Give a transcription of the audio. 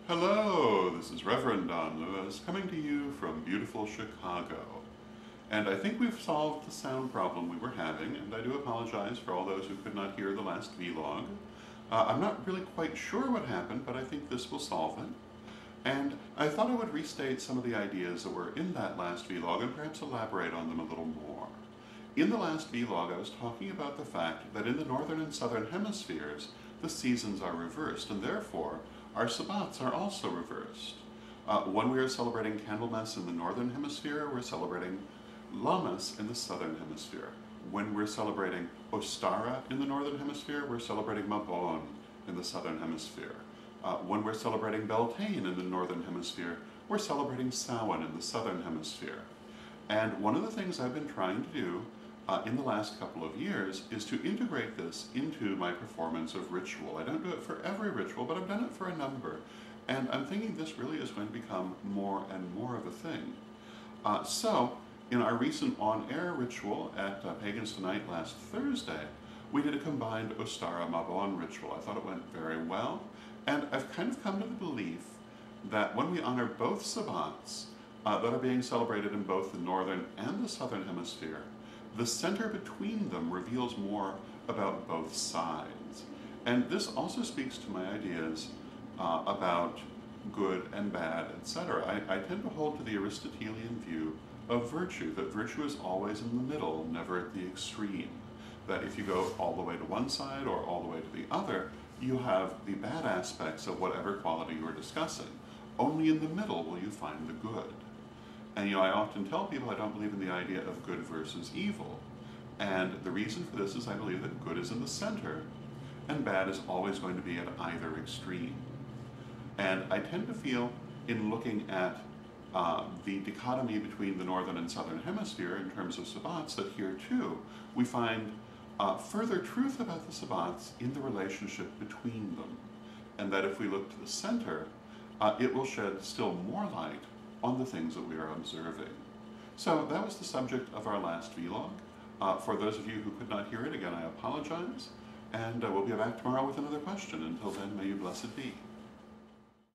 Hello, this is Reverend Don Lewis coming to you from beautiful Chicago. And I think we've solved the sound problem we were having, and I do apologize for all those who could not hear the last vlog. I'm not really quite sure what happened, but I think this will solve it. And I thought I would restate some of the ideas that were in that last vlog and perhaps elaborate on them a little more. In the last vlog, I was talking about the fact that in the northern and southern hemispheres, the seasons are reversed, and therefore, our sabbats are also reversed. When we are celebrating Candlemas in the northern hemisphere, we're celebrating Lammas in the southern hemisphere. When we're celebrating Ostara in the northern hemisphere, we're celebrating Mabon in the southern hemisphere. When we're celebrating Beltane in the northern hemisphere, we're celebrating Samhain in the southern hemisphere. And one of the things I've been trying to do in the last couple of years is to integrate this into my performance of ritual. I don't do it for every ritual, but I've done it for a number. And I'm thinking this really is going to become more and more of a thing. So, in our recent on-air ritual at Pagans Tonight last Thursday, we did a combined Ostara Mabon ritual. I thought it went very well, and I've kind of come to the belief that when we honor both sabbats that are being celebrated in both the northern and the southern hemisphere, the center between them reveals more about both sides. And this also speaks to my ideas about good and bad, etc. I tend to hold to the Aristotelian view of virtue, that virtue is always in the middle, never at the extreme. That if you go all the way to one side or all the way to the other, you have the bad aspects of whatever quality you're discussing. Only in the middle will you find the good. And I often tell people I don't believe in the idea of good versus evil. And the reason for this is I believe that good is in the center, and bad is always going to be at either extreme. And I tend to feel, in looking at the dichotomy between the northern and southern hemisphere in terms of sabbats, that here too we find further truth about the sabbats in the relationship between them. And that if we look to the center, it will shed still more light on the things that we are observing. So that was the subject of our last vlog. For those of you who could not hear it, again, I apologize. And we'll be back tomorrow with another question. Until then, may you blessed be.